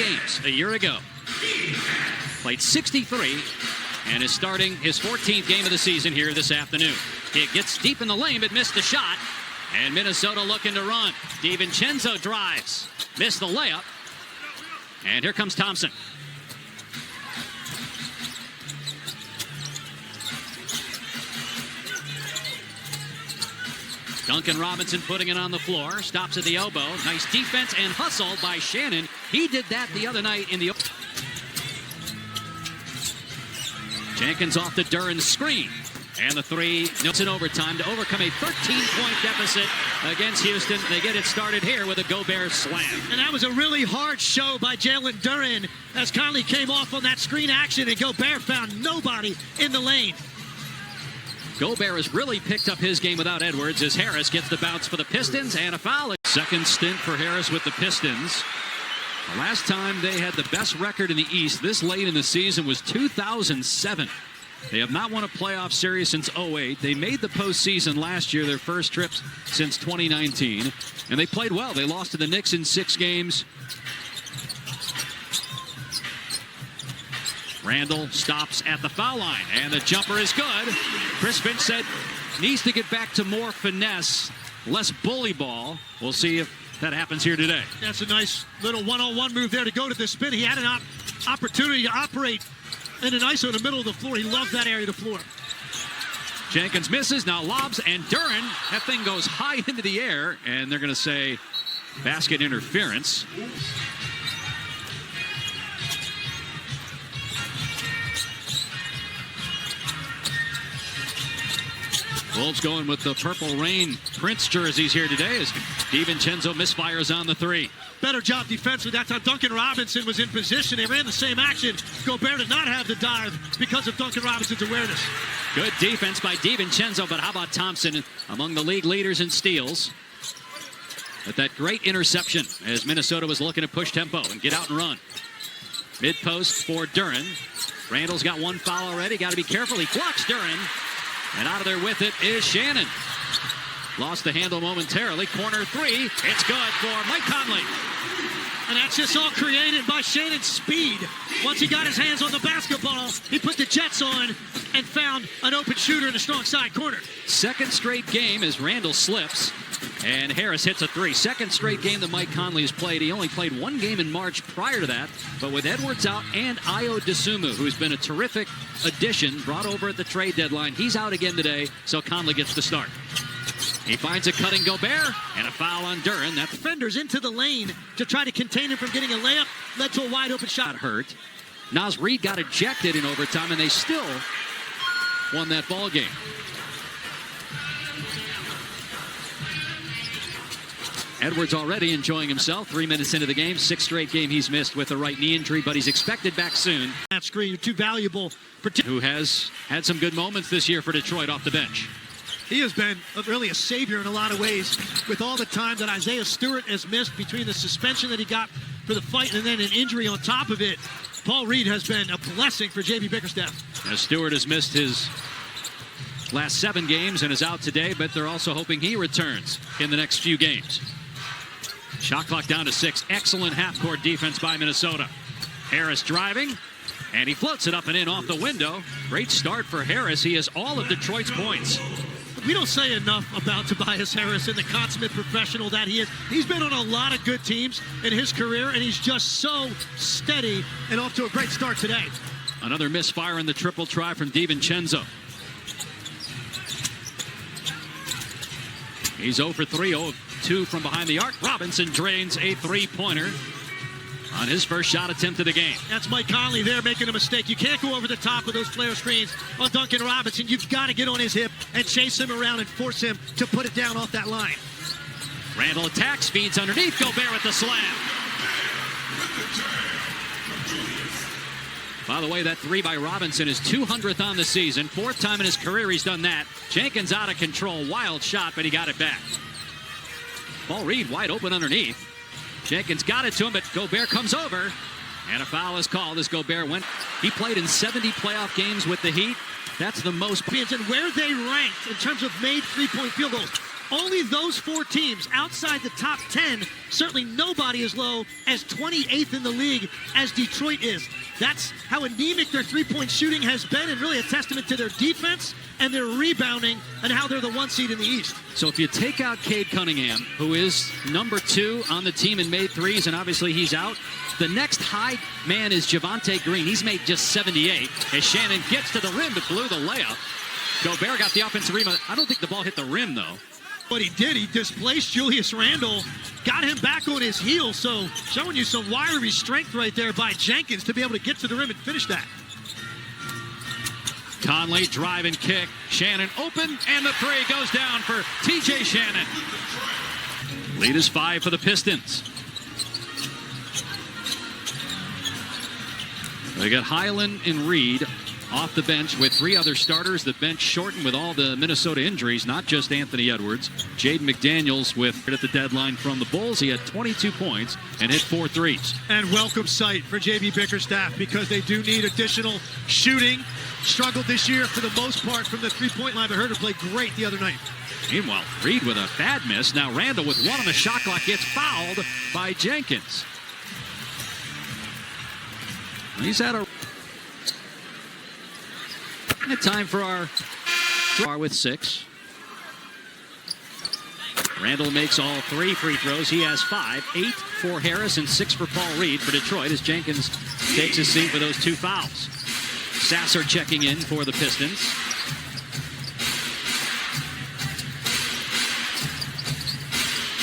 games a year ago. Played 63 and is starting his 14th game of the season here this afternoon. It gets deep in the lane but missed the shot. And Minnesota looking to run. DiVincenzo drives. Missed the layup. And here comes Thompson. Duncan Robinson putting it on the floor. Stops at the elbow. Nice defense and hustle by Shannon. He did that the other night in the... Jenkins off the Duran screen. And the three, notes in overtime to overcome a 13-point deficit against Houston. They get it started here with a Gobert slam. And that was a really hard show by Jalen Duran as Conley came off on that screen action and Gobert found nobody in the lane. Gobert has really picked up his game without Edwards as Harris gets the bounce for the Pistons and a foul. Second stint for Harris with the Pistons. The last time they had the best record in the East this late in the season was 2007. They have not won a playoff series since 2008. They made the postseason last year, their first trips since 2019. And they played well. They lost to the Knicks in 6 games. Randall stops at the foul line, and the jumper is good. Chris Finch said needs to get back to more finesse, less bully ball. We'll see if that happens here today. That's a nice little one-on-one move there to go to the spin. He had an opportunity to operate in an ISO in the middle of the floor. He loves that area of the floor. Jenkins misses, now lobs, and Duran, that thing goes high into the air, and they're going to say basket interference. Wolves going with the Purple Rain Prince jerseys here today as DiVincenzo misfires on the three. Better job defensively. That time Duncan Robinson was in position. They ran the same action. Gobert did not have the dive because of Duncan Robinson's awareness. Good defense by DiVincenzo, but how about Thompson among the league leaders in steals? But that great interception as Minnesota was looking to push tempo and get out and run. Mid-post for Duran. Randall's got one foul already. Got to be careful. He blocks Duran. And out of there with it is Shannon. Lost the handle momentarily. Corner three. It's good for Mike Conley. And that's just all created by Shannon's speed. Once he got his hands on the basketball, he put the Jets on and found an open shooter in the strong side corner. Second straight game as Randall slips. And Harris hits a three. Second straight game that Mike Conley has played. He only played one game in March prior to that. But with Edwards out and Ayo Dosunmu, who's been a terrific addition, brought over at the trade deadline, he's out again today, so Conley gets the start. He finds a cutting Gobert and a foul on Duran. That defenders into the lane to try to contain him from getting a layup. Led to a wide open shot. Hurt. Naz Reid got ejected in overtime, and they still won that ball game. Edwards already enjoying himself. 3 minutes into the game. 6th straight game he's missed with a right knee injury, but he's expected back soon. That screen, you're too valuable. Who has had some good moments this year for Detroit off the bench. He has been really a savior in a lot of ways with all the time that Isaiah Stewart has missed between the suspension that he got for the fight and then an injury on top of it. Paul Reed has been a blessing for J.B. Bickerstaff. Stewart has missed his last 7 games and is out today, but they're also hoping he returns in the next few games. Shot clock down to 6. Excellent half-court defense by Minnesota. Harris driving, and he floats it up and in off the window. Great start for Harris. He has all of Detroit's points. We don't say enough about Tobias Harris and the consummate professional that he is. He's been on a lot of good teams in his career, and he's just so steady and off to a great start today. Another misfire in the triple try from DiVincenzo. He's 0 for 3, 0 of 2 from behind the arc. Robinson drains a three-pointer on his first shot attempt of the game. That's Mike Conley there making a mistake. You can't go over the top of those flare screens on Duncan Robinson. You've got to get on his hip and chase him around and force him to put it down off that line. Randall attacks, feeds underneath. Gobert with the slam. By the way, that three by Robinson is 200th on the season. 4th time in his career he's done that. Jenkins out of control. Wild shot, but he got it back. Paul Reed wide open underneath. Jenkins got it to him, but Gobert comes over. And a foul is called as Gobert went. He played in 70 playoff games with the Heat. That's the most. And where they ranked in terms of made three-point field goals. Only those 4 teams outside the top 10, certainly nobody as low as 28th in the league as Detroit is. That's how anemic their three-point shooting has been, and really a testament to their defense and their rebounding and how they're the 1 seed in the East. So if you take out Cade Cunningham, who is number 2 on the team and made threes, and obviously he's out, the next high man is Javonte Green. He's made just 78 as Shannon gets to the rim to blew the layup. Gobert got the offensive rebound. I don't think the ball hit the rim, though. But he did. He displaced Julius Randle, got him back on his heels. So showing you some wiry strength right there by Jenkins to be able to get to the rim and finish that. Conley drive and kick. Shannon open, and the 3 goes down for TJ Shannon. Lead is 5 for the Pistons. They got Highland and Reed off the bench with 3 other starters. The bench shortened with all the Minnesota injuries, not just Anthony Edwards. Jaden McDaniels with at the deadline from the Bulls. He had 22 points and hit 4 threes. And welcome sight for JB Bickerstaff because they do need additional shooting. Struggled this year for the most part from the three-point line, but Herter played great the other night. Meanwhile, Reed with a bad miss. Now Randall with 1 on the shot clock gets fouled by Jenkins. He's had a time for our with 6. Randall makes all 3 free throws. He has 5, 8 for Harris and 6 for Paul Reed for Detroit as Jenkins takes his seat for those 2 fouls. Sasser checking in for the Pistons.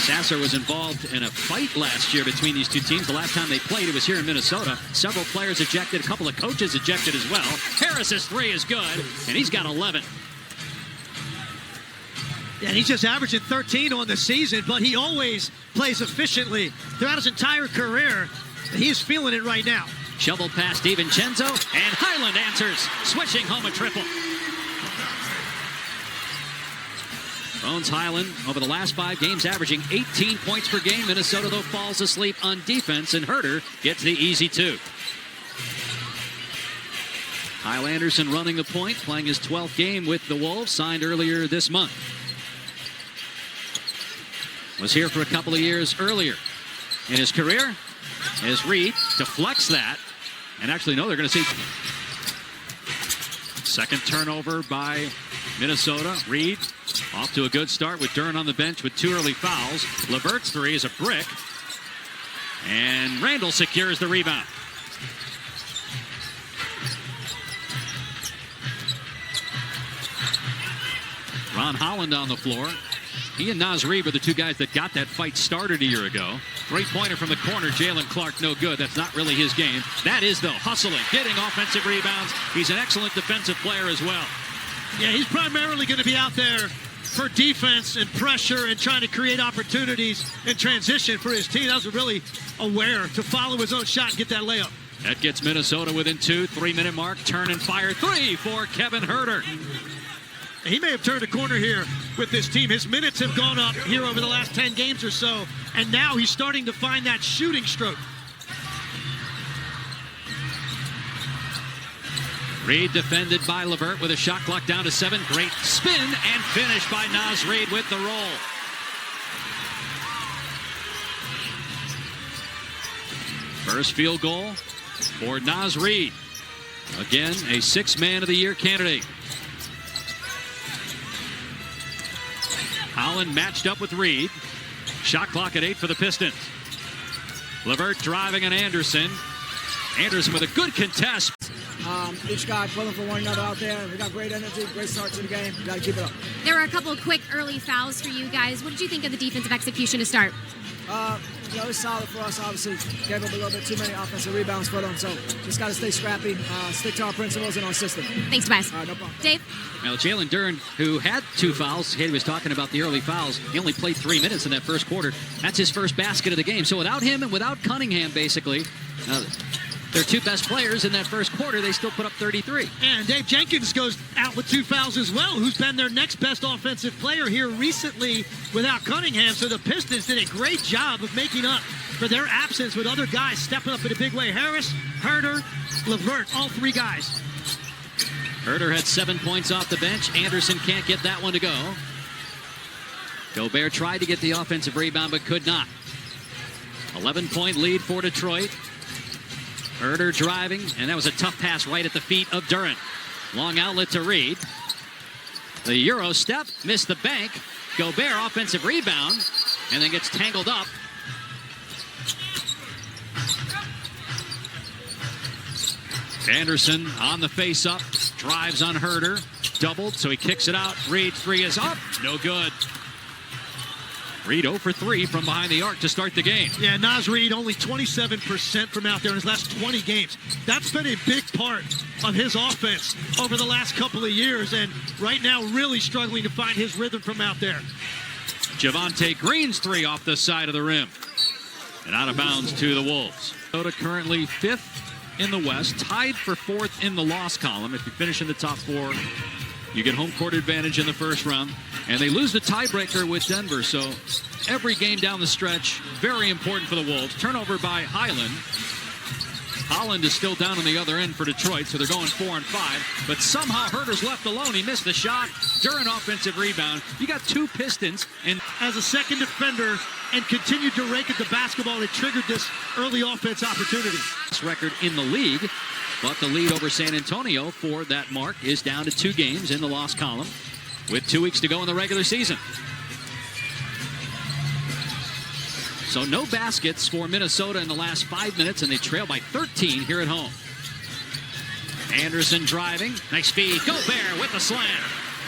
Sasser was involved in a fight last year between these 2 teams. The last time they played, it was here in Minnesota. Several players ejected, a couple of coaches ejected as well. Harris's 3 is good, and he's got 11. Yeah, he's just averaging 13 on the season, but he always plays efficiently throughout his entire career. He is feeling it right now. Shovel past DiVincenzo, and Highland answers, swishing home a triple. Bones Highland, over the last 5 games, averaging 18 points per game. Minnesota, though, falls asleep on defense, and Herter gets the easy 2. Kyle Anderson running the point, playing his 12th game with the Wolves, signed earlier this month. Was here for a couple of years earlier in his career. As Reed deflects that, and actually, no, they're going to see second turnover by Minnesota. Reed off to a good start with Dern on the bench with 2 early fouls. LeVert's 3 is a brick, and Randall secures the rebound. Ron Holland on the floor. He and Naz Reid were the 2 guys that got that fight started a year ago. 3-pointer from the corner, Jalen Clark, no good. That's not really his game. That is, though, hustling, getting offensive rebounds. He's an excellent defensive player as well. Yeah, he's primarily going to be out there for defense and pressure and trying to create opportunities in transition for his team. That was really aware to follow his own shot and get that layup. That gets Minnesota within 2, 3-minute mark. Turn and fire 3 for Kevin Herter. He may have turned a corner here with this team. His minutes have gone up here over the last 10 games or so, and now he's starting to find that shooting stroke. Reed defended by LeVert with a shot clock down to 7. Great spin and finish by Naz Reid with the roll. First field goal for Naz Reid. Again, a 6th Man of the Year candidate. Holland matched up with Reed. Shot clock at 8 for the Pistons. LeVert driving on Anderson. Anderson with a good contest. Each guy pulling for one another out there. We got great energy, great start to the game. We got to keep it up. There were a couple of quick early fouls for you guys. What did you think of the defensive execution to start? It was solid for us, obviously. Gave up a little bit too many offensive rebounds for them, so just got to stay scrappy, stick to our principles and our system. Thanks, Tobias. No problem. Dave? Well, Jalen Dern, who had 2 fouls, he was talking about the early fouls. He only played 3 minutes in that first quarter. That's his first basket of the game. So without him and without Cunningham, basically, their 2 best players in that first quarter, they still put up 33. And Dave Jenkins goes out with 2 fouls as well, who's been their next best offensive player here recently without Cunningham. So the Pistons did a great job of making up for their absence with other guys stepping up in a big way. Harris, Herter, LeVert, all 3 guys. Herter had 7 points off the bench. Anderson can't get that one to go. Gobert tried to get the offensive rebound but could not. 11-point lead for Detroit. Herder driving, and that was a tough pass right at the feet of Durant. Long outlet to Reed. The Euro step, missed the bank. Gobert offensive rebound, and then gets tangled up. Anderson on the face-up, drives on Herder, doubled, so he kicks it out. Reed, three is up, no good. Reed 0 for 3 from behind the arc to start the game. Yeah, Naz Reid only 27% from out there in his last 20 games. That's been a big part of his offense over the last couple of years, and right now really struggling to find his rhythm from out there. Javonte Green's three off the side of the rim. And out of bounds to the Wolves. Minnesota currently 5th in the West, tied for 4th in the loss column. If you finish in the top 4, you get home court advantage in the first round. And they lose the tiebreaker with Denver, so every game down the stretch, very important for the Wolves. Turnover by Highland. Holland is still down on the other end for Detroit, so they're going 4 and 5. But somehow Herder's left alone. He missed the shot. Durant offensive rebound. You got 2 Pistons. And as a second defender and continued to rake at the basketball, it triggered this early offense opportunity. This record in the league, but the lead over San Antonio for that mark is down to 2 games in the loss column with 2 weeks to go in the regular season. So no baskets for Minnesota in the last 5 minutes, and they trail by 13 here at home. Anderson driving. Nice feed. Gobert with the slam.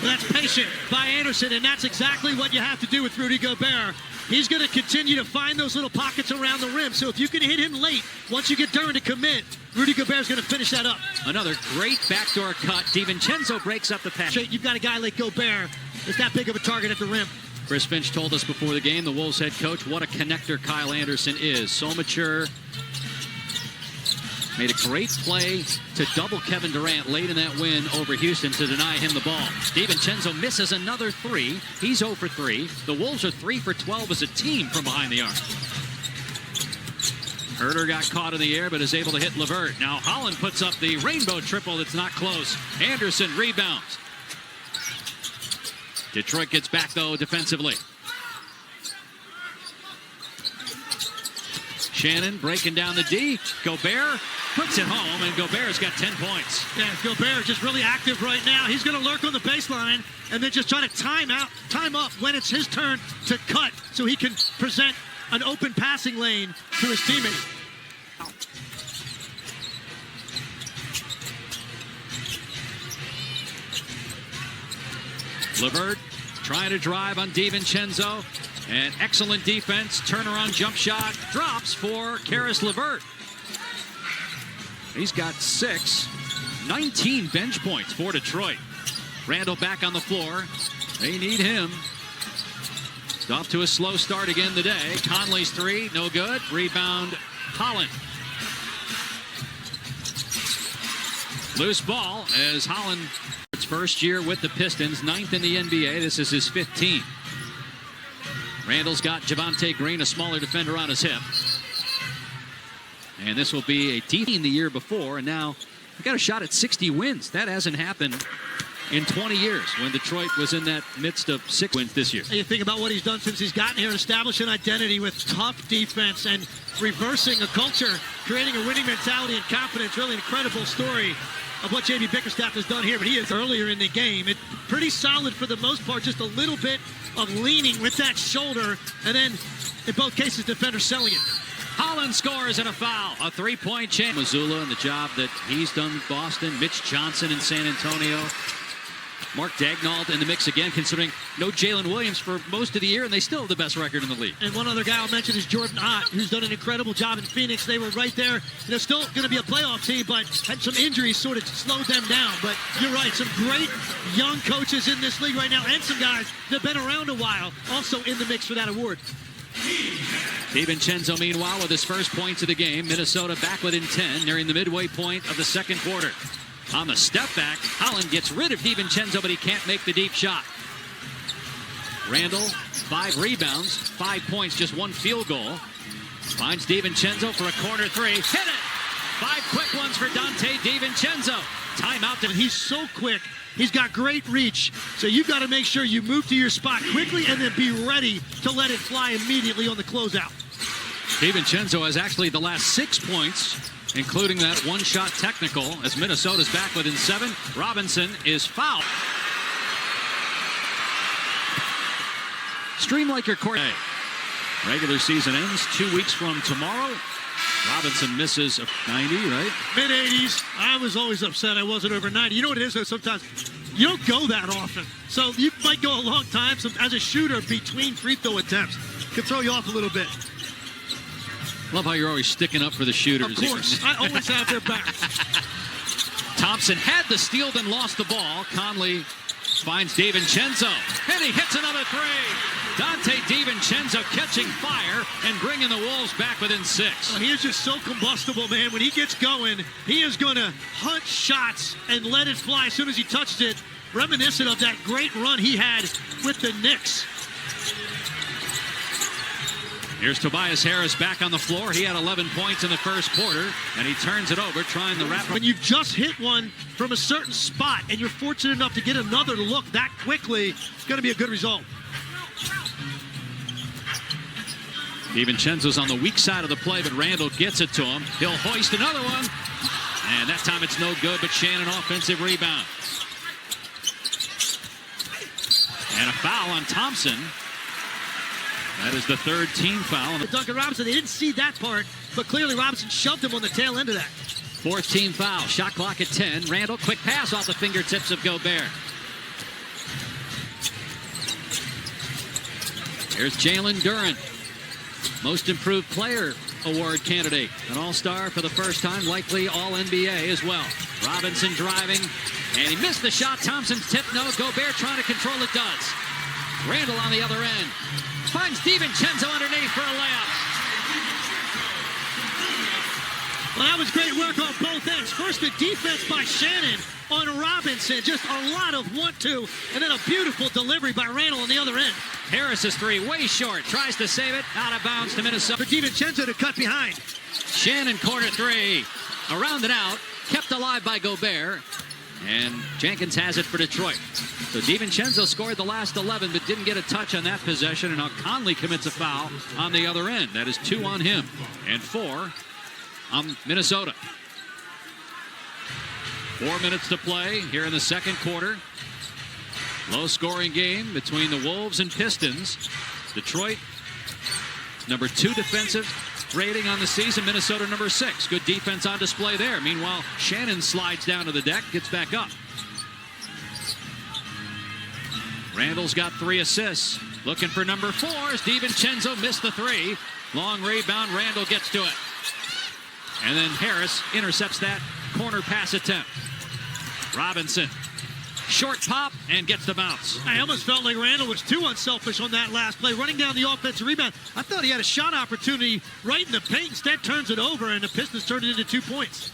Well, that's patient by Anderson, and that's exactly what you have to do with Rudy Gobert. He's going to continue to find those little pockets around the rim. So if you can hit him late, once you get Durant to commit, Rudy Gobert's going to finish that up. Another great backdoor cut. DiVincenzo breaks up the pass. You've got a guy like Gobert that's that big of a target at the rim. Chris Finch told us before the game, the Wolves head coach, what a connector Kyle Anderson is. So mature. Made a great play to double Kevin Durant late in that win over Houston to deny him the ball. DiVincenzo misses another 3. He's 0 for 3. The Wolves are 3 for 12 as a team from behind the arc. Herder got caught in the air but is able to hit LeVert. Now Holland puts up the rainbow triple that's not close. Anderson rebounds. Detroit gets back, though, defensively. Shannon breaking down the D. Gobert puts it home, and Gobert's got 10 points. Yeah, Gobert just really active right now. He's going to lurk on the baseline and then just try to time up when it's his turn to cut so he can present an open passing lane to his teammate. LeVert trying to drive on DiVincenzo. And excellent defense. Turnaround jump shot. Drops for Caris LeVert. He's got 6. 19 bench points for Detroit. Randall back on the floor. They need him. He's off to a slow start again today. Conley's 3. No good. Rebound Holland. Loose ball as Holland, its first year with the Pistons, 9th in the NBA. This is his 15th. Randall's got Javonte Green, a smaller defender, on his hip. And this will be a team the year before, and now we got a shot at 60 wins. That hasn't happened in 20 years when Detroit was in that midst of 6 wins this year. You think about what he's done since he's gotten here, establishing identity with tough defense and reversing a culture, creating a winning mentality and confidence. Really incredible story of what J.B. Bickerstaff has done here, but he is earlier in the game. It's pretty solid for the most part, just a little bit of leaning with that shoulder, and then in both cases, defender selling it. Holland scores and a foul. A 3-point chance. Missoula and the job that he's done with Boston. Mitch Johnson in San Antonio. Mark Daignault in the mix again, considering no Jalen Williams for most of the year, and they still have the best record in the league. And one other guy I'll mention is Jordan Ott, who's done an incredible job in Phoenix. They were right there. They're still going to be a playoff team, but had some injuries sort of slowed them down. But you're right, some great young coaches in this league right now, and some guys that have been around a while also in the mix for that award. DiVincenzo, meanwhile, with his first points of the game. Minnesota back within 10, nearing the midway point of the second quarter. On the step back, Holland gets rid of DiVincenzo, but he can't make the deep shot. Randall, 5 rebounds, 5 points, just 1 field goal. Finds DiVincenzo for a corner 3. Hit it! 5 quick ones for Dante DiVincenzo. Timeout. And he's so quick He's got great reach, so you've got to make sure you move to your spot quickly and then be ready to let it fly immediately on the closeout. DiVincenzo has actually the last 6 points, including that one-shot technical, as Minnesota's back within 7. Robinson is fouled. Stream like your court. Regular season ends 2 weeks from tomorrow. Robinson misses 90, right? Mid-80s. I was always upset I wasn't over 90. You know what it is, though? Sometimes you don't go that often. So you might go a long time. So as a shooter, between free throw attempts, can throw you off a little bit. Love how you're always sticking up for the shooters. Of course. I always have their back. Thompson had the steal, then lost the ball. Conley finds DiVincenzo, and he hits another three. Dante DiVincenzo catching fire and bringing the Wolves back within 6. He is just so combustible, man. When he gets going, he is going to hunt shots and let it fly as soon as he touched it. Reminiscent of that great run he had with the Knicks. Here's Tobias Harris back on the floor. He had 11 points in the first quarter, and he turns it over, trying to wrap. When you've just hit one from a certain spot and you're fortunate enough to get another look that quickly, it's going to be a good result. DiVincenzo's on the weak side of the play, but Randall gets it to him. He'll hoist another one, and that time it's no good, but Shannon offensive rebound. And a foul on Thompson. That is the third team foul. Duncan Robinson, they didn't see that part, but clearly Robinson shoved him on the tail end of that. Fourth team foul. Shot clock at 10. Randall, quick pass off the fingertips of Gobert. Here's Jalen Duren, Most Improved Player Award candidate. An All-Star for the first time, likely All-NBA as well. Robinson driving, and he missed the shot. Thompson's tip, no. Gobert trying to control it, does. Randall on the other end. Finds DiVincenzo underneath for a layup. Well, that was great work on both ends. First, the defense by Shannon on Robinson. Just a lot of want-to, and then a beautiful delivery by Randall on the other end. Harris's three, way short. Tries to save it. Out of bounds to Minnesota. For DiVincenzo to cut behind. Shannon, corner three. Around and out. Kept alive by Gobert. And Jenkins has it for Detroit. So DiVincenzo scored the last 11, but didn't get a touch on that possession. And now Conley commits a foul on the other end. That is 2 on him and 4 on Minnesota. 4 minutes to play here in the second quarter. Low-scoring game between the Wolves and Pistons. Detroit, number 2 defensive rating on the season. Minnesota, number 6. Good defense on display there. Meanwhile, Shannon slides down to the deck, gets back up. Randall's got 3 assists. Looking for number 4 as DiVincenzo missed the 3. Long rebound. Randall gets to it. And then Harris intercepts that corner pass attempt. Robinson. Short pop and gets the bounce. I almost felt like Randall was too unselfish on that last play, running down the offensive rebound. I thought he had a shot opportunity right in the paint. Instead, turns it over, and the Pistons turned it into 2 points.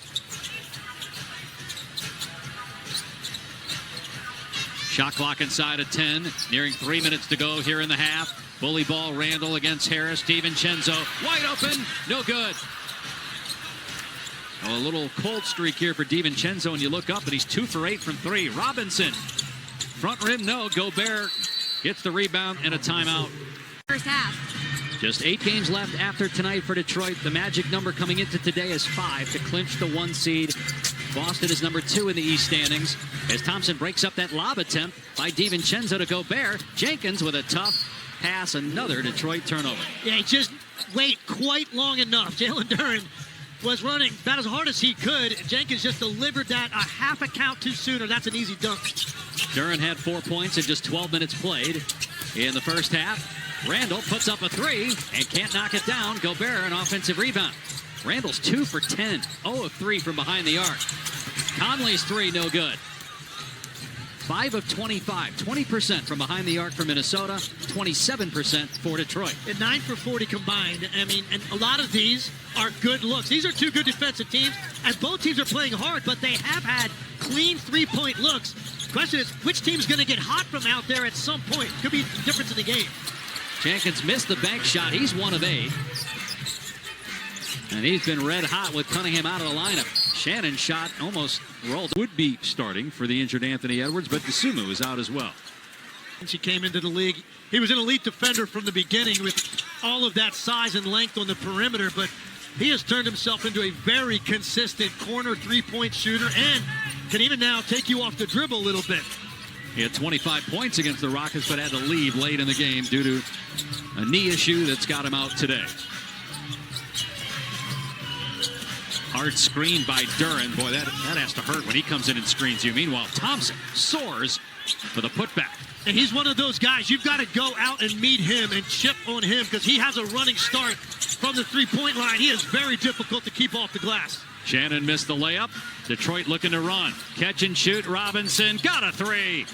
Shot clock inside of 10. Nearing 3 minutes to go here in the half. Bully ball, Randall against Harris. DiVincenzo wide open. No good. Well, a little cold streak here for DiVincenzo, and you look up, and he's 2 for 8 from 3. Robinson, front rim, no. Gobert gets the rebound and a timeout. First half. Just 8 games left after tonight for Detroit. The magic number coming into today is 5 to clinch the 1 seed. Boston is number 2 in the East standings as Thompson breaks up that lob attempt by DiVincenzo to Gobert. Jenkins with a tough pass, another Detroit turnover. Yeah, he just wait quite long enough. Jalen Duren was running about as hard as he could. Jenkins just delivered that a half a count too sooner. That's an easy dunk. Duren had 4 points in just 12 minutes played in the first half. Randall puts up a 3 and can't knock it down. Gobert an offensive rebound. Randall's 2 for 10, 0 of 3 from behind the arc. Conley's 3, no good. 5 of 25, 20% from behind the arc for Minnesota, 27% for Detroit. And 9 for 40 combined. I mean, and a lot of these are good looks. These are 2 good defensive teams, and both teams are playing hard, but they have had clean 3-point looks. The question is, which team's going to get hot from out there at some point? Could be the difference in the game. Jenkins missed the bank shot. He's 1 of 8. And he's been red hot with Cunningham out of the lineup. Shannon shot almost rolled. Would be starting for the injured Anthony Edwards, but Dosunmu is out as well. Since he came into the league, he was an elite defender from the beginning with all of that size and length on the perimeter, but he has turned himself into a very consistent corner three-point shooter and can even now take you off the dribble a little bit. He had 25 points against the Rockets, but had to leave late in the game due to a knee issue that's got him out today. Hard screen by Duren. Boy, that has to hurt when he comes in and screens you. Meanwhile, Thompson soars for the putback. And he's one of those guys, you've got to go out and meet him and chip on him because he has a running start from the three-point line. He is very difficult to keep off the glass. Shannon missed the layup. Detroit looking to run. Catch and shoot. Robinson got a three.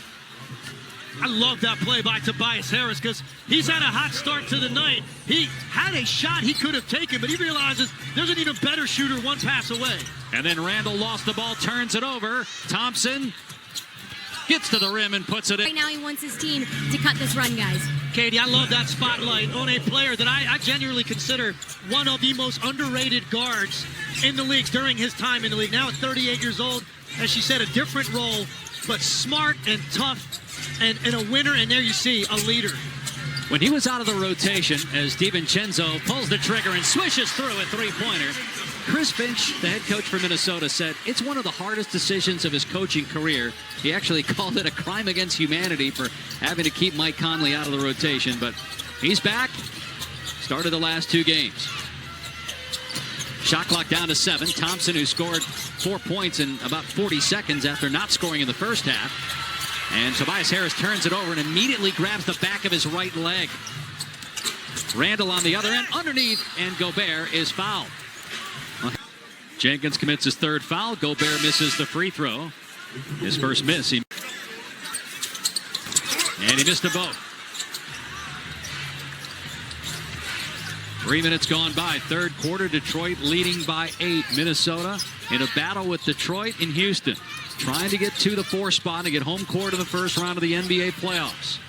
I love that play by Tobias Harris because he's had a hot start to the night. He had a shot he could have taken, but he realizes there's an even better shooter one pass away. And then Randall lost the ball, turns it over. Thompson gets to the rim and puts it in. Right now he wants his team to cut this run, guys. Katie, I love that spotlight on a player that I genuinely consider one of the most underrated guards in the league during his time in the league. Now at 38 years old, as she said, a different role, but smart and tough and a winner, and there you see a leader. When he was out of the rotation, as DiVincenzo pulls the trigger and swishes through a three-pointer, Chris Finch, the head coach for Minnesota, said it's one of the hardest decisions of his coaching career. He actually called it a crime against humanity for having to keep Mike Conley out of the rotation, but he's back. Started the last two games. Shot clock down to 7. Thompson, who scored 4 points in about 40 seconds after not scoring in the first half. And Tobias Harris turns it over and immediately grabs the back of his right leg. Randall on the other end, underneath, and Gobert is fouled. Jenkins commits his third foul. Gobert misses the free throw. His first miss. And he missed them both. 3 minutes gone by. Third quarter, Detroit leading by 8. Minnesota in a battle with Detroit and Houston, trying to get to the 4 spot and get home court in the first round of the NBA playoffs.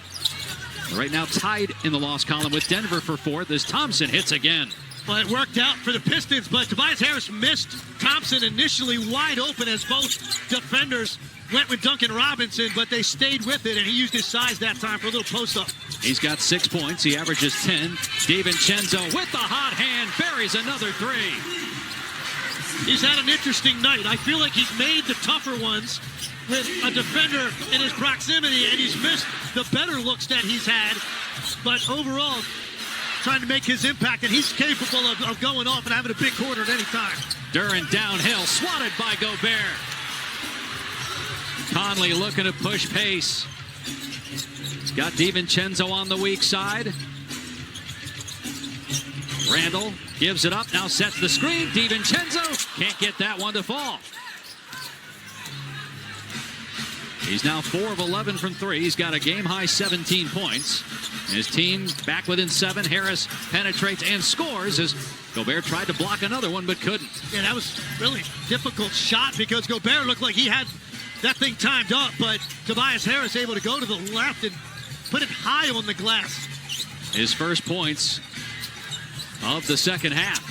Right now tied in the loss column with Denver for 4th as Thompson hits again. Well, it worked out for the Pistons, but Tobias Harris missed Thompson initially wide open as both defenders went with Duncan Robinson, but they stayed with it, and he used his size that time for a little post-up. He's got 6 points. He averages 10. DiVincenzo with the hot hand buries another 3. He's had an interesting night. I feel like he's made the tougher ones with a defender in his proximity, and he's missed the better looks that he's had. But overall, trying to make his impact, and he's capable of going off and having a big quarter at any time. Duren downhill, swatted by Gobert. Conley looking to push pace. He's got DiVincenzo on the weak side. Randall gives it up, now sets the screen. DiVincenzo can't get that one to fall. He's now 4 of 11 from 3. He's got a game-high 17 points. His team back within 7. Harris penetrates and scores as Gobert tried to block another one but couldn't. Yeah, that was really difficult shot because Gobert looked like he had that thing timed up, but Tobias Harris able to go to the left and put it high on the glass. His first points of the second half.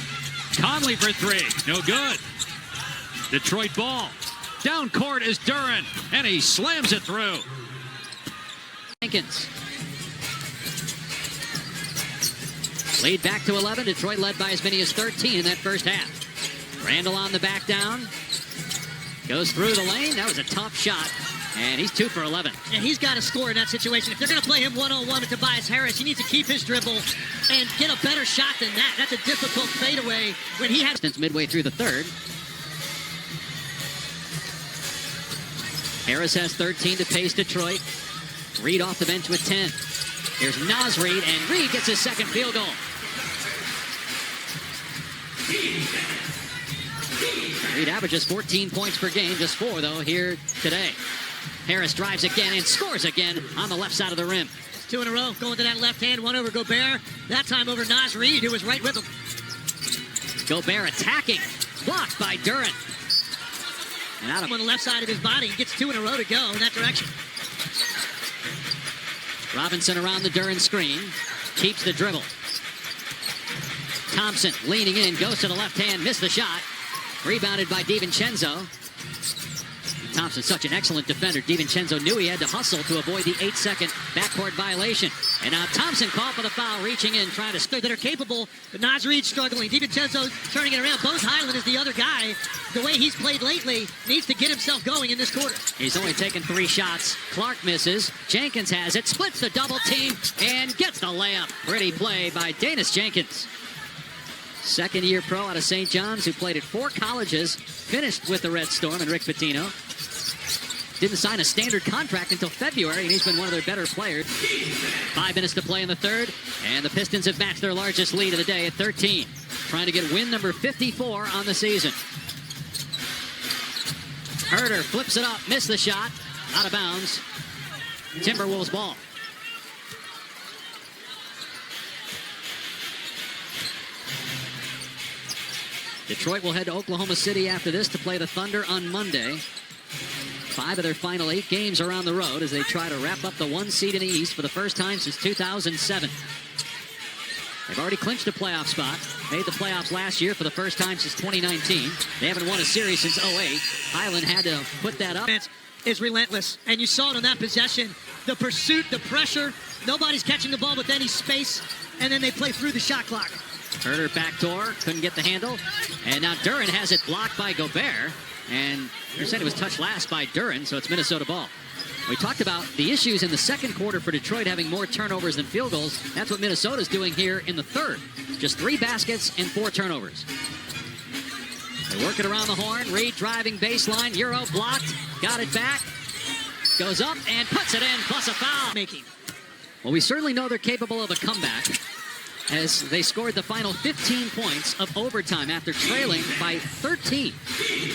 Conley for 3. No good. Detroit ball. Down court is Duren, and he slams it through. Jenkins. Lead back to 11. Detroit led by as many as 13 in that first half. Randall on the back down. Goes through the lane. That was a tough shot. And he's 2 for 11. And he's got to score in that situation. If they're going to play him one-on-one with Tobias Harris, he needs to keep his dribble and get a better shot than that. That's a difficult fadeaway when he had... Since midway through the third. Harris has 13 to pace Detroit. Reed off the bench with 10. Here's Naz Reed, and Reed gets his second field goal. Reed averages 14 points per game, just 4 though here today. Harris drives again and scores again on the left side of the rim. 2 in a row, going to that left hand, one over Gobert. That time over Naz Reed, who was right with him. Gobert attacking, blocked by Duren. And out On the left side of his body, he gets 2 in a row to go in that direction. Robinson around the Duren screen, keeps the dribble. Thompson leaning in, goes to the left hand, missed the shot. Rebounded by DiVincenzo. Thompson's such an excellent defender. DiVincenzo knew he had to hustle to avoid the 8-second backcourt violation. And now Thompson called for the foul, reaching in, trying to that are capable, but Naz Reid struggling. DiVincenzo turning it around. Both Highland is the other guy. The way he's played lately, needs to get himself going in this quarter. He's only taken 3 shots. Clark misses. Jenkins has it, splits the double team, and gets the layup. Pretty play by Danis Jenkins. Second-year pro out of St. John's who played at 4 colleges, finished with the Red Storm and Rick Pitino. Didn't sign a standard contract until February, and he's been one of their better players. 5 minutes to play in the third, and the Pistons have matched their largest lead of the day at 13. Trying to get win number 54 on the season. Herder flips it up, missed the shot, out of bounds. Timberwolves ball. Detroit will head to Oklahoma City after this to play the Thunder on Monday. 5 of their final 8 games are on the road as they try to wrap up the 1 seed in the East for the first time since 2007. They've already clinched a playoff spot. Made the playoffs last year for the first time since 2019. They haven't won a series since 08. Highland had to put that up. Is relentless, and you saw it on that possession. The pursuit, the pressure. Nobody's catching the ball with any space, and then they play through the shot clock. Herder backdoor, couldn't get the handle. And now Duren has it blocked by Gobert. And you said it was touched last by Duren, so it's Minnesota ball. We talked about the issues in the second quarter for Detroit having more turnovers than field goals. That's what Minnesota's doing here in the third. Just 3 baskets and 4 turnovers. They work it around the horn. Reid driving baseline. Euro blocked. Got it back. Goes up and puts it in, plus a foul. Well, we certainly know they're capable of a comeback, as they scored the final 15 points of overtime after trailing by 13.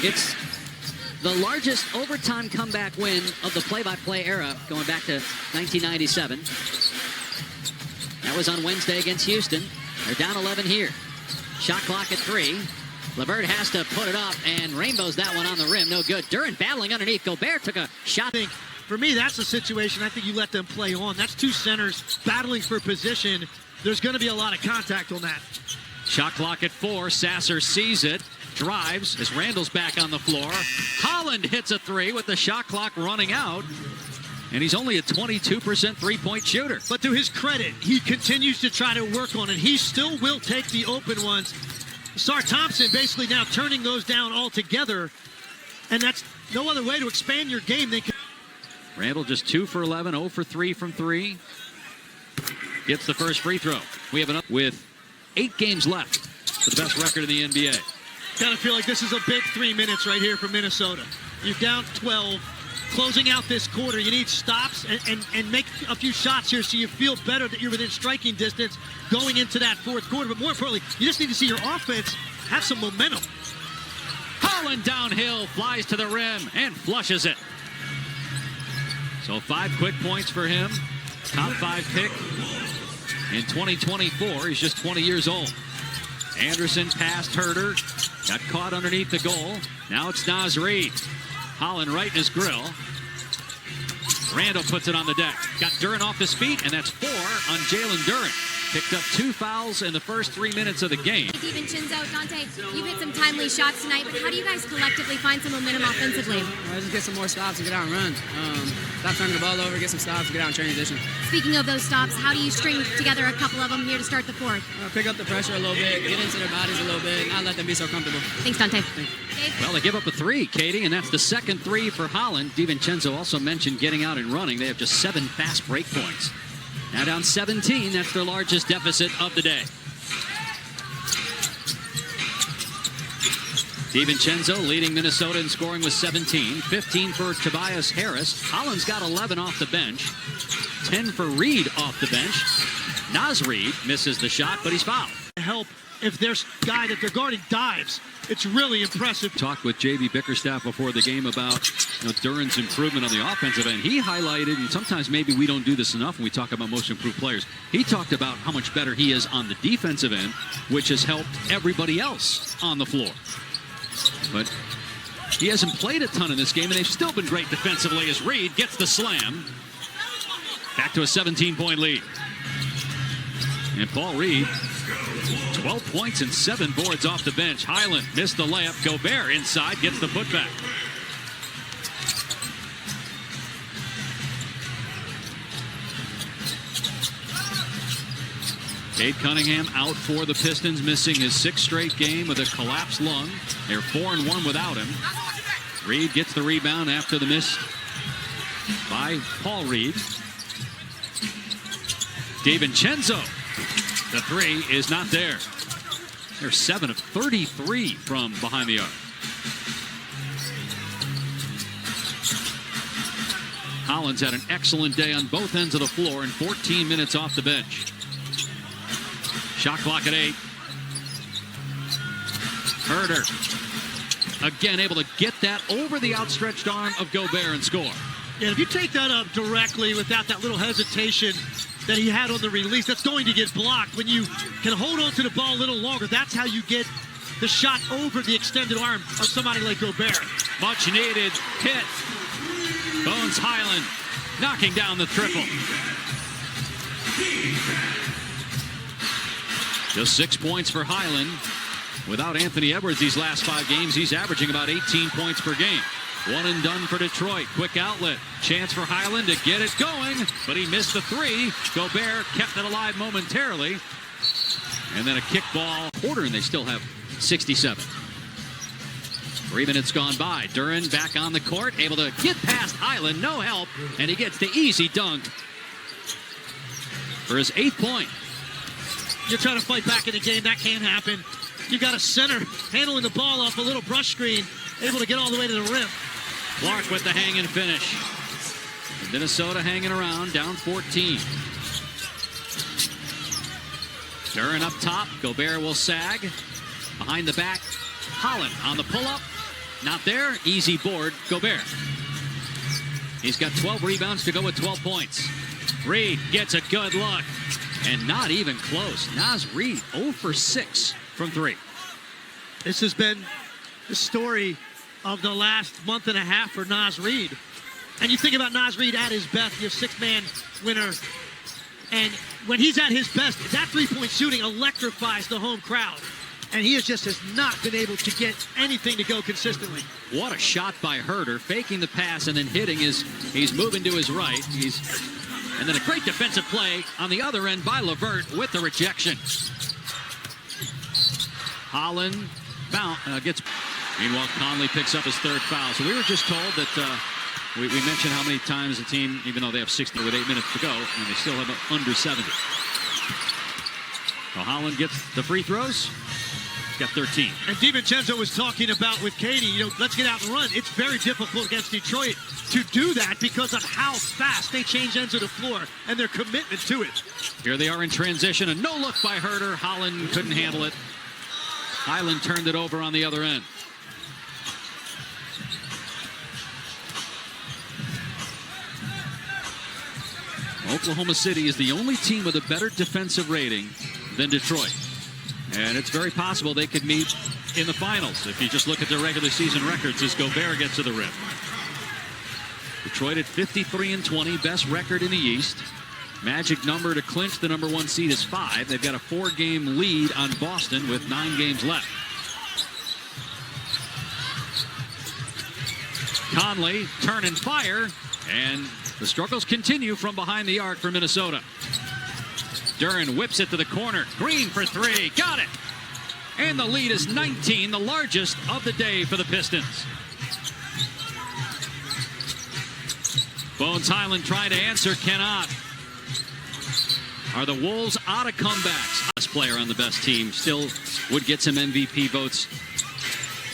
It's the largest overtime comeback win of the play-by-play era going back to 1997. That was on Wednesday against Houston. They're down 11 here. Shot clock at 3. LeVert has to put it up, and rainbows that one on the rim. No good. Duren battling underneath. Gobert took a shot. For me, that's a situation I think you let them play on. That's 2 centers battling for position. There's going to be a lot of contact on that. Shot clock at 4. Sasser sees it, drives as Randall's back on the floor. Holland hits a 3 with the shot clock running out. And he's only a 22% three-point shooter. But to his credit, he continues to try to work on it. He still will take the open ones. Sar Thompson basically now turning those down altogether. And that's no other way to expand your game than... Randall just 2 for 11, 0 for 3 from 3. Gets the first free throw. We have enough with 8 games left for the best record in the NBA. Kind of feel like this is a big 3 minutes right here for Minnesota. You're down 12, closing out this quarter. You need stops and make a few shots here so you feel better that you're within striking distance going into that fourth quarter. But more importantly, you just need to see your offense have some momentum. Holland downhill, flies to the rim, and flushes it. So 5 quick points for him. Top 5 pick in 2024. He's just 20 years old. Anderson passed Herder. Got caught underneath the goal. Now it's Naz Reid. Holland right in his grill. Randall puts it on the deck. Got Duren off his feet, and that's 4 on Jalen Duren. Picked up 2 fouls in the first 3 minutes of the game. DiVincenzo, Dante, you've hit some timely shots tonight, but how do you guys collectively find some momentum offensively? Just get some more stops and get out and run. Stop turning the ball over, get some stops, get out and transition. Speaking of those stops, how do you string together a couple of them here to start the fourth? Pick up the pressure a little bit, get into their bodies a little bit, not let them be so comfortable. Thanks, Dante. Well, they give up a 3, Katie, and that's the second 3 for Holland. DiVincenzo also mentioned getting out and running. They have just 7 fast break points. Now down 17, that's their largest deficit of the day. DiVincenzo leading Minnesota in scoring with 17. 15 for Tobias Harris. Holland's got 11 off the bench. 10 for Reid off the bench. Naz Reid misses the shot, but he's fouled. Help if their guy that they're guarding dives. It's really impressive. Talked with J.B. Bickerstaff before the game about Duren's improvement on the offensive end. He highlighted, and sometimes maybe we don't do this enough when we talk about most improved players, he talked about how much better he is on the defensive end, which has helped everybody else on the floor. But he hasn't played a ton in this game, and they've still been great defensively as Reid gets the slam. Back to a 17-point lead. And Paul Reid 12 points and 7 boards off the bench. Highland missed the layup. Gobert inside gets the putback. Cade Cunningham out for the Pistons, missing his 6th straight game with a collapsed lung. They're 4-1 without him. Reed gets the rebound after the miss by Paul Reed. DiVincenzo, the 3 is not there. They're 7 of 33 from behind the arc. Holland's had an excellent day on both ends of the floor and 14 minutes off the bench. Shot clock at 8. Herder again able to get that over the outstretched arm of Gobert and score. Yeah, if you take that up directly without that little hesitation that he had on the release, that's going to get blocked. When you can hold on to the ball a little longer, that's how you get the shot over the extended arm of somebody like Gobert. Much needed hit. Bones Highland knocking down the triple. Just 6 points for Highland. Without Anthony Edwards these last 5 games, he's averaging about 18 points per game. One and done for Detroit. Quick outlet. Chance for Highland to get it going, but he missed the 3. Gobert kept it alive momentarily. And then a kickball quarter, and they still have 67. 3 minutes gone by. Duren back on the court, able to get past Highland. No help, and he gets the easy dunk for his 8th point. You're trying to fight back in the game. That can't happen. You got a center handling the ball off a little brush screen, able to get all the way to the rim. Clark with the hang and finish. Minnesota hanging around, down 14. Duren up top. Gobert will sag. Behind the back, Holland on the pull-up. Not there. Easy board, Gobert. He's got 12 rebounds to go with 12 points. Reed gets a good look. And not even close. Naz Reid 0 for 6 from 3. This has been the story of the last month and a half for Naz Reid. And you think about Naz Reid at his best, your 6-man winner. And when he's at his best, that 3-point shooting electrifies the home crowd. And he has not been able to get anything to go consistently. What a shot by Herder, faking the pass and then hitting he's moving to his right. And then a great defensive play on the other end by LeVert with the rejection. Holland gets... Meanwhile, Conley picks up his 3rd foul. So we were just told that we mentioned how many times the team, even though they have 60 with 8 minutes to go, and they still have under 70. So Holland gets the free throws. He's got 13. And DiVincenzo was talking about with Katie, let's get out and run. It's very difficult against Detroit to do that because of how fast they change ends of the floor and their commitment to it. Here they are in transition. A no-look by Herder. Holland couldn't handle it. Highland turned it over on the other end. Oklahoma City is the only team with a better defensive rating than Detroit. And it's very possible they could meet in the finals if you just look at their regular season records as Gobert gets to the rim. Detroit at 53-20, best record in the East. Magic number to clinch the #1 seed is 5. They've got a 4-game lead on Boston with 9 games left. Conley, turn and fire, and the struggles continue from behind the arc for Minnesota. Duren whips it to the corner. Green for 3. Got it. And the lead is 19, the largest of the day for the Pistons. Bones Highland trying to answer, cannot. Are the Wolves out of comebacks? Best player on the best team still would get some MVP votes.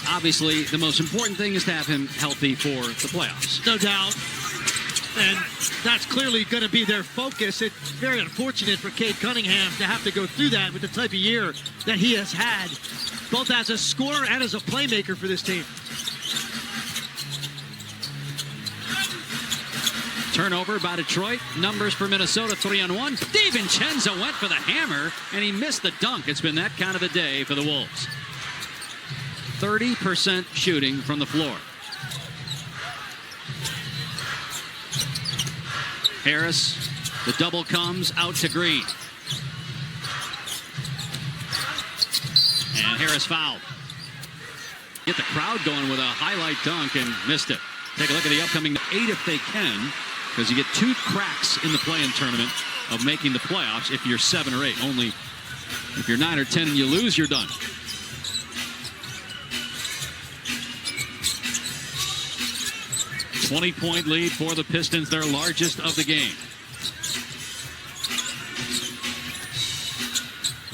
Obviously, the most important thing is to have him healthy for the playoffs. No doubt. And that's clearly going to be their focus. It's very unfortunate for Cade Cunningham to have to go through that with the type of year that he has had, both as a scorer and as a playmaker for this team. Turnover by Detroit. Numbers for Minnesota, 3-on-1. DiVincenzo went for the hammer, and he missed the dunk. It's been that kind of a day for the Wolves. 30% shooting from the floor. Harris, the double comes out to Green. And Harris fouled. Get the crowd going with a highlight dunk and missed it. Take a look at the upcoming 8 if they can, because you get 2 cracks in the play-in tournament of making the playoffs if you're 7 or 8. Only if you're 9 or 10 and you lose, you're done. $20-point lead for the Pistons, their largest of the game.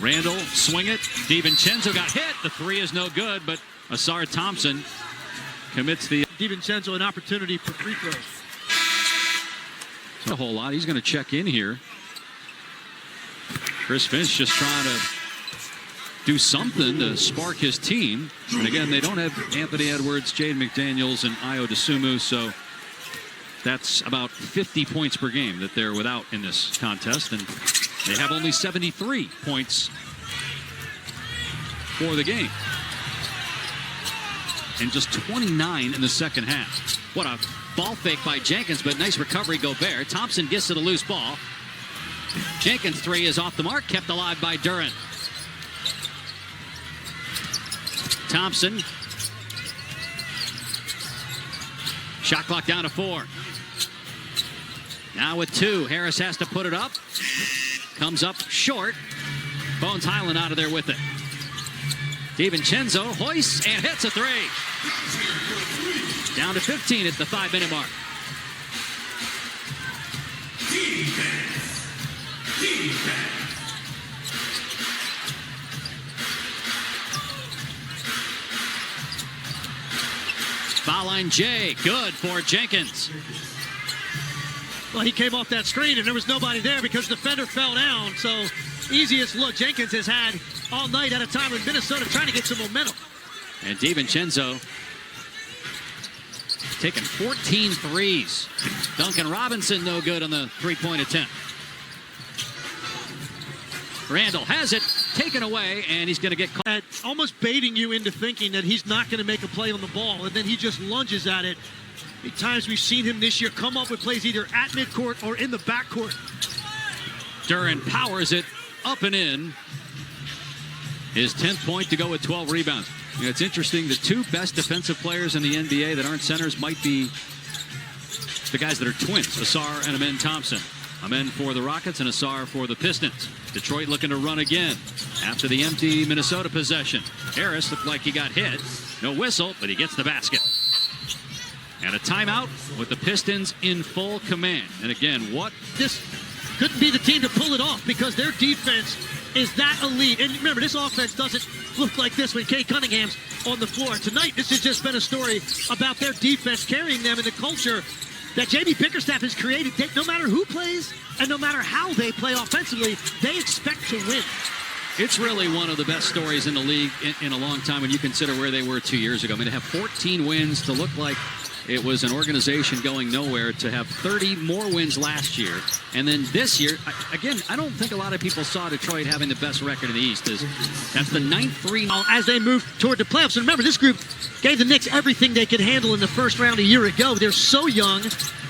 Randall, swing it. DiVincenzo got hit. The 3 is no good, but Asar Thompson commits the... DiVincenzo an opportunity for free throws. It's a whole lot. He's going to check in here. Chris Finch just trying to do something to spark his team. And again, they don't have Anthony Edwards, Jaden McDaniels, and Ayo Dosunmu, so that's about 50 points per game that they're without in this contest. And they have only 73 points for the game. And just 29 in the second half. What a ball fake by Jenkins, but nice recovery, Gobert. Thompson gets to the loose ball. Jenkins' 3 is off the mark, kept alive by Durant. Thompson. Shot clock down to 4. Now with 2, Harris has to put it up. Comes up short. Bones Highland out of there with it. DiVincenzo hoists and hits a 3. Down to 15 at the 5-minute mark. Foul line J, good for Jenkins. Well, he came off that screen and there was nobody there because the defender fell down. So easiest look Jenkins has had all night at a time in Minnesota trying to get some momentum. And DiVincenzo taking 14 threes. Duncan Robinson no good on the 3-point attempt. Randall has it taken away, and he's going to get caught. Almost baiting you into thinking that he's not going to make a play on the ball, and then he just lunges at it. The times we've seen him this year come up with plays either at midcourt or in the backcourt. Durant powers it up and in. His 10th point to go with 12 rebounds. You know, it's interesting, the 2 best defensive players in the NBA that aren't centers might be the guys that are twins, Asar and Amen Thompson. Amen for the Rockets and Asar for the Pistons. Detroit looking to run again after the empty Minnesota possession. Harris looked like he got hit. No whistle, but he gets the basket. And a timeout with the Pistons in full command. And again, this couldn't be the team to pull it off because their defense is that elite. And remember, this offense doesn't look like this when Kay Cunningham's on the floor. Tonight, this has just been a story about their defense carrying them in the culture that J.B. Bickerstaff has created. No matter who plays and no matter how they play offensively, they expect to win. It's really one of the best stories in the league in a long time when you consider where they were 2 years ago. I mean, to have 14 wins, to look like it was an organization going nowhere, to have 30 more wins last year. And then this year, again, I don't think a lot of people saw Detroit having the best record in the East. That's the 9th 3 as they move toward the playoffs. And remember, this group gave the Knicks everything they could handle in the first round a year ago. They're so young,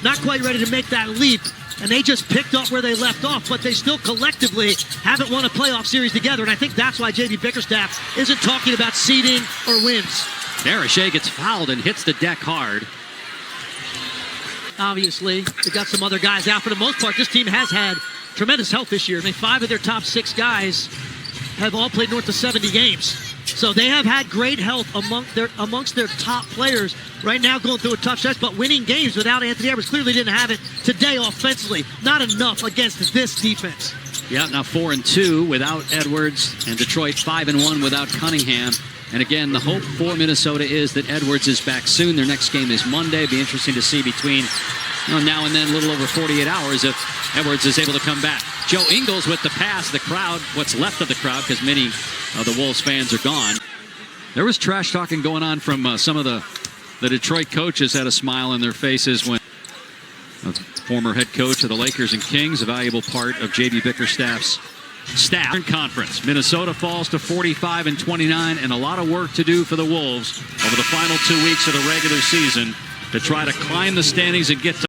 not quite ready to make that leap. And they just picked up where they left off, but they still collectively haven't won a playoff series together. And I think that's why J.B. Bickerstaff isn't talking about seeding or wins. Darashay gets fouled and hits the deck hard. Obviously, they've got some other guys out. For the most part, this team has had tremendous health this year. I mean, 5 of their top 6 guys have all played north of 70 games. So they have had great health amongst their top players right now going through a tough stretch, but winning games without Anthony Edwards clearly didn't have it today offensively. Not enough against this defense. Yeah, now 4-2 without Edwards, and Detroit 5-1 without Cunningham. And again, the hope for Minnesota is that Edwards is back soon. Their next game is Monday. Be interesting to see between now and then, a little over 48 hours, if Edwards is able to come back. Joe Ingles with the pass. The crowd, what's left of the crowd, because many of the Wolves fans are gone. There was trash talking going on from some of the Detroit coaches. Had a smile on their faces when a former head coach of the Lakers and Kings, a valuable part of J.B. Bickerstaff's staff. Conference. Minnesota falls to 45-29, and a lot of work to do for the Wolves over the final 2 weeks of the regular season to try to climb the standings and get to